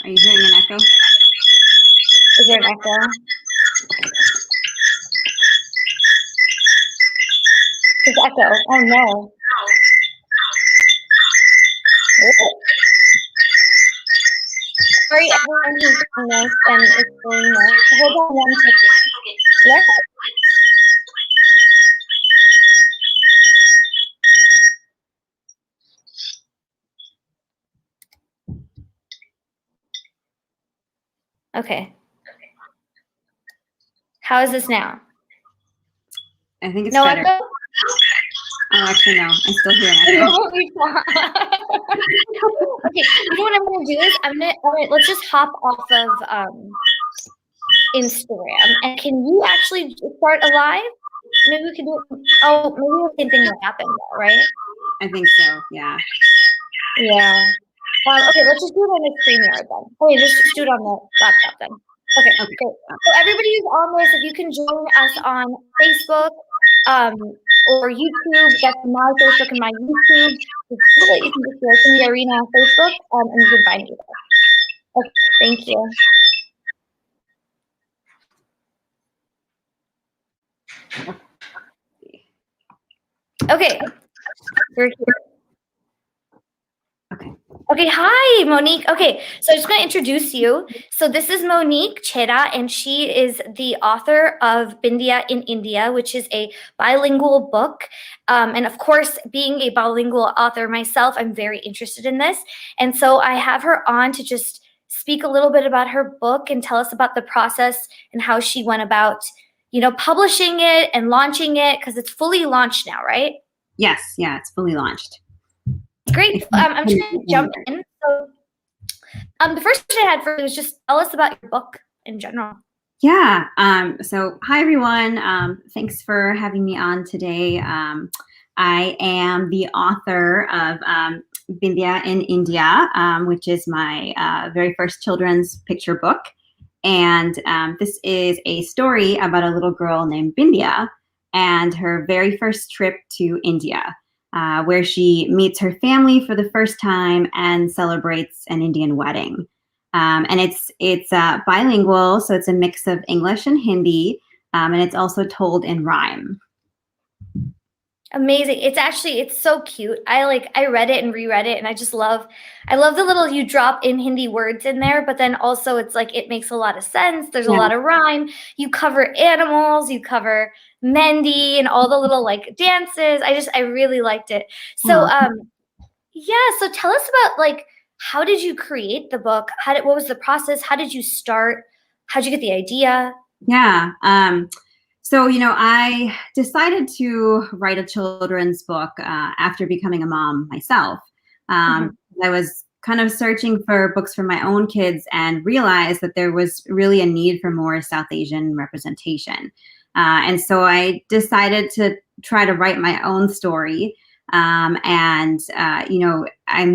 Are you hearing an echo? Is there an echo? There's echo. Oh no. Sorry, everyone who's on this and is doing this. Hold on 1 second. Yes? Okay. How is this now? I think it's no better. Echo? Oh, actually, no. I still hear an echo. Okay, you know what I'm gonna do is let's just hop off of Instagram, and can you actually start a live? Maybe we can do it. Oh, maybe the same thing will happen though, right? I think so, yeah. Yeah. Okay, let's just do it on a StreamYard then. Okay, let's just do it on the laptop then. Okay, great. So everybody who's on this, if you can join us on Facebook or YouTube, that's my Facebook and my YouTube. You can just search in the arena on Facebook and you can find me there. Okay, thank you. Okay, we're here. Okay, hi, Monique. Okay, so I'm just going to introduce you. So this is Monique Chheda, and she is the author of Bindiya in India, which is a bilingual book. And of course, being a bilingual author myself, I'm very interested in this. And so I have her on to just speak a little bit about her book and tell us about the process and how she went about, publishing it and launching it, because it's fully launched now, right? Yes, yeah, it's fully launched. Great. I'm just going to jump in. So, the first question I had for you was just tell us about your book in general. Yeah. So hi, everyone. Thanks for having me on today. I am the author of Bindiya in India, which is my very first children's picture book. And this is a story about a little girl named Bindiya and her very first trip to India. Where she meets her family for the first time and celebrates an Indian wedding. And it's bilingual, so it's a mix of English and Hindi, and it's also told in rhyme. Amazing. It's so cute. I read it and reread it, and I love the little you drop in Hindi words in there, but then also it's like it makes a lot of sense. There's a lot of rhyme. You cover animals, you cover Mendi and all the little dances. I really liked it. So so tell us about how did you create the book? What was the process? How did you start? How did you get the idea? Yeah. So, I decided to write a children's book after becoming a mom myself. I was kind of searching for books for my own kids and realized that there was really a need for more South Asian representation. And so I decided to try to write my own story. I'm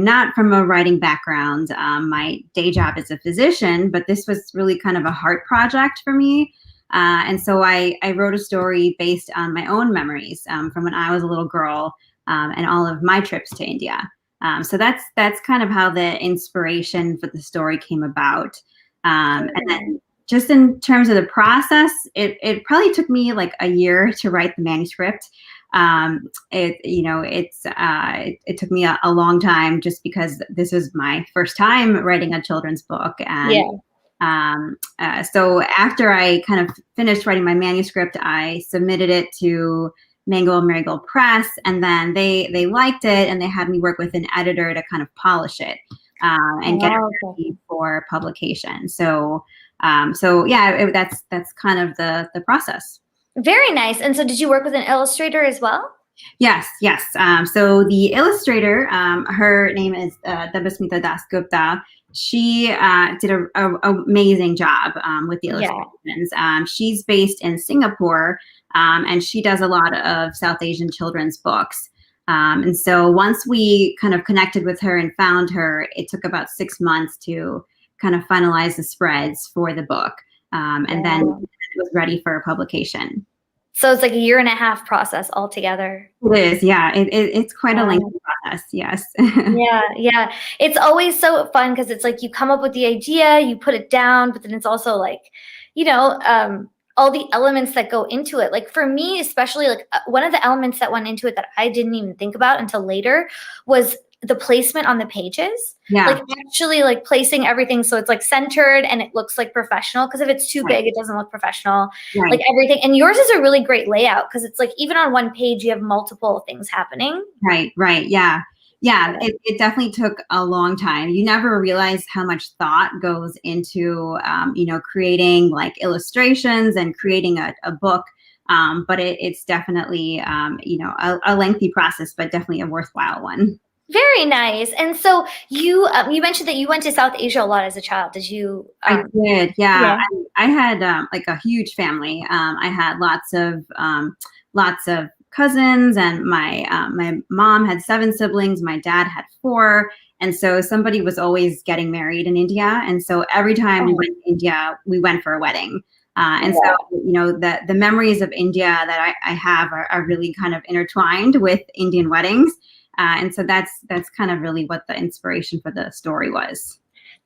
not from a writing background. My day job is a physician, but this was really kind of a heart project for me. And so I wrote a story based on my own memories from when I was a little girl and all of my trips to India. So that's kind of how the inspiration for the story came about. And then just in terms of the process, it probably took me like a year to write the manuscript. It took me a long time just because this was my first time writing a children's book. And so after I kind of finished writing my manuscript, I submitted it to Mango and Marigold Press, and then they liked it, and they had me work with an editor to kind of polish it and get it ready for publication. So that's kind of the process. Very nice. And so did you work with an illustrator as well? Yes. So the illustrator, her name is Dabasmita Dasgupta. She did an amazing job with the illustrations. She's based in Singapore, and she does a lot of South Asian children's books. And so once we kind of connected with her and found her, it took about 6 months to kind of finalize the spreads for the book. And then it was ready for publication. So it's like a year and a half process altogether. It is, yeah. It's quite a Wow. lengthy process, yes. Yeah, yeah. It's always so fun because it's like you come up with the idea, you put it down, but then it's also like, you know, all the elements that go into it. Like for me, especially like one of the elements that went into it that I didn't even think about until later was the placement on the pages. Yeah, Like actually like placing everything so it's like centered and it looks like professional. Because if it's too right, big, it doesn't look professional. Like right, everything. And yours is a really great layout because it's like even on one page you have multiple things happening. right, yeah. Yeah, it definitely took a long time. You never realize how much thought goes into, creating like illustrations and creating a book. But it's definitely, a lengthy process, but definitely a worthwhile one. Very nice. And so you mentioned that you went to South Asia a lot as a child. Did you? I did, yeah. Yeah. I had like a huge family. I had lots of cousins, and my mom had 7 siblings. My dad had 4, and so somebody was always getting married in India. And so every time we Oh, went to India, we went for a wedding. And so, yeah. the memories of India that I have are really kind of intertwined with Indian weddings. And so that's kind of really what the inspiration for the story was.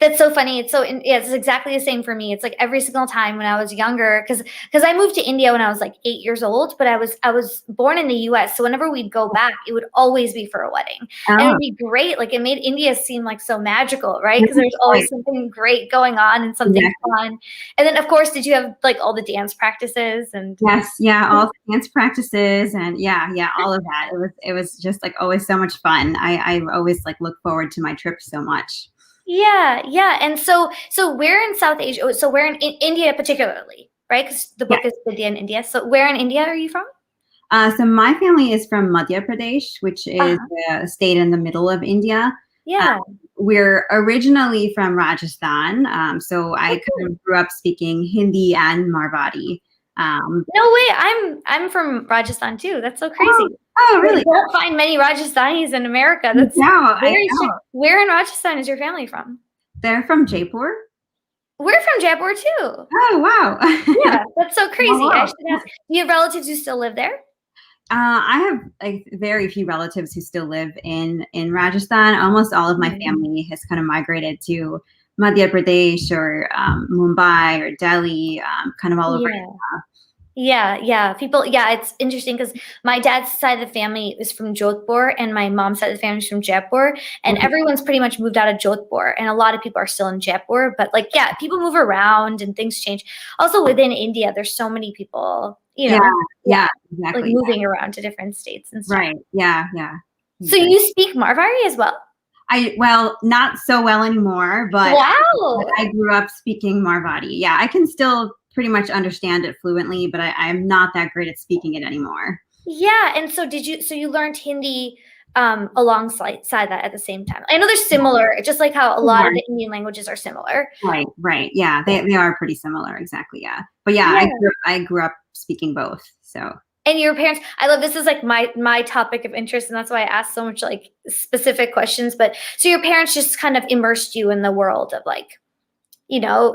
That's so funny. Yeah, it's exactly the same for me. It's like every single time when I was younger, because I moved to India when I was like 8 years old, but I was born in the U.S. So whenever we'd go back, it would always be for a wedding, and Oh, it'd be great. Like it made India seem like so magical, right? Because there's always right. something great going on and something fun. And then of course, did you have like all the dance practices and? Yes, yeah, all the dance practices and yeah, all of that. It was just like always so much fun. I always like look forward to my trips so much. Yeah, yeah. And so where in South Asia? So where in India particularly, right? Because the Yeah. book is Bindiya in India. So where in India are you from? So my family is from Madhya Pradesh, which is Uh-huh. a state in the middle of India. Yeah. We're originally from Rajasthan, so I kind Okay. of grew up speaking Hindi and Marwari. Um, No way. I'm from Rajasthan too. That's so oh, crazy. oh, You really? don't find many Rajasthanis in America. That's I very know. Where in Rajasthan is your family from? They're from Jaipur. We're from Jaipur too. Oh, wow. Yeah, that's so Oh, crazy. I wow. should ask. Do you have relatives who still live there? I have like very few relatives who still live in Rajasthan. Almost all of my Mhm. family has kind of migrated to Madhya Pradesh or Mumbai or Delhi, kind of all over. Yeah. Yeah, yeah. People, yeah, it's interesting because my dad's side of the family is from Jodhpur and my mom's side of the family is from Jaipur. And Okay. everyone's pretty much moved out of Jodhpur. And a lot of people are still in Jaipur. But like, yeah, people move around and things change. Also within India, there's so many people, Yeah, yeah, yeah, like exactly. moving around to different states and stuff. Right. Yeah. So Exactly. you speak Marvari as well? Well, not so well anymore, but Wow. I grew up speaking Marwari. Yeah, I can still pretty much understand it fluently, but I'm not that great at speaking it anymore. Yeah, and so you learned Hindi alongside that at the same time. I know they're similar, just like how a lot of the Indian languages are similar. Right. Yeah, they are pretty similar. Exactly. Yeah. But yeah, Yeah. I grew up speaking both. So And your parents, I love this is like my topic of interest, and that's why I ask so much like specific questions. But so your parents just kind of immersed you in the world of like,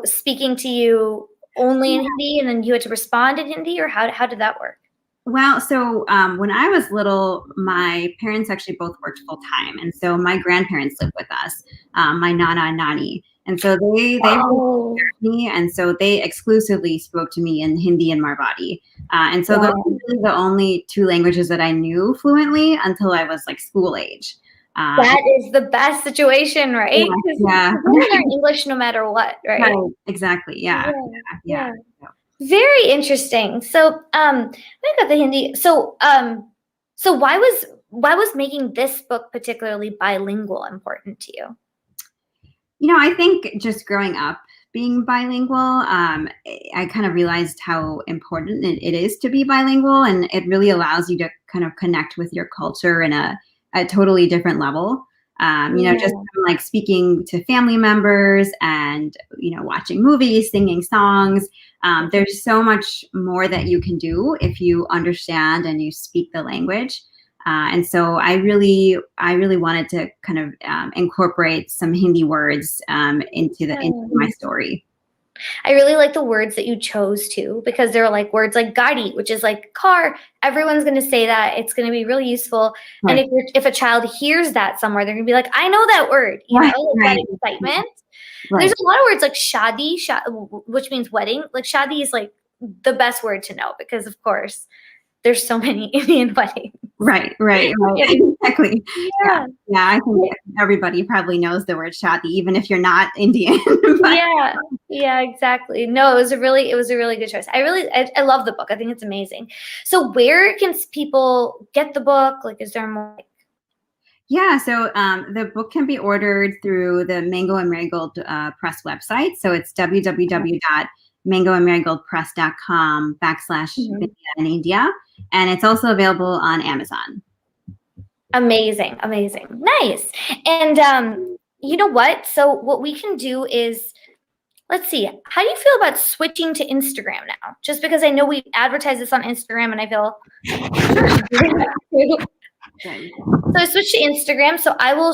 speaking to you only in Hindi, and then you had to respond in Hindi, or how did that work? well, so when I was little, my parents actually both worked full time, and so my grandparents lived with us, my nana and nani, and so they raised Oh, me, and so they exclusively spoke to me in Hindi and Marwari, and so those were wow. really the only 2 languages that I knew fluently until I was like school age. And That is the best situation, yeah, right? Because yeah, you're gonna learn English no matter what, right? right, exactly, Yeah, yeah. yeah. Very interesting. So, I got the Hindi. So why was making this book particularly bilingual important to you? I think just growing up being bilingual, I kind of realized how important it is to be bilingual, and it really allows you to kind of connect with your culture in a totally different level. Just Yeah, from, like speaking to family members and watching movies, singing songs. There's so much more that you can do if you understand and you speak the language. And so I really wanted to kind of incorporate some Hindi words into my story. I really like the words that you chose too, because there are like words like gadi, which is like car. Everyone's going to say that. It's going to be really useful. Right. And if a child hears that somewhere, they're going to be like, I know that word, Right. like Right. that excitement. Right. There's a lot of words like shadi, which means wedding. Like shadi is like the best word to know because, of course, there's so many Indian weddings. Right. Exactly. Yeah. I think everybody probably knows the word shadi, even if you're not Indian. But Yeah, exactly. No, it was a really good choice. I love the book. I think it's amazing. So where can people get the book? Like, is there more? yeah, so the book can be ordered through the Mango and Marigold Press website. So it's www.mangoandmarigoldpress.com/Bindiya in India. And it's also available on Amazon. Amazing. Nice. And you know what? So what we can do is, let's see, how do you feel about switching to Instagram now? Just because I know we advertise this on Instagram and I feel So I switched to Instagram. So I'll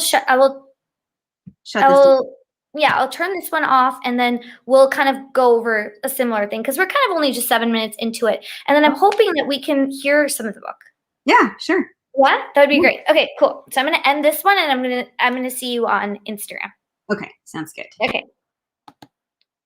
turn this one off and then we'll kind of go over a similar thing because we're kind of only just 7 minutes into it. And then I'm hoping that we can hear some of the book. Yeah, sure. Yeah, that would be great. Okay, cool. So I'm going to end this one and I'm going to see you on Instagram. Okay, sounds good. Okay.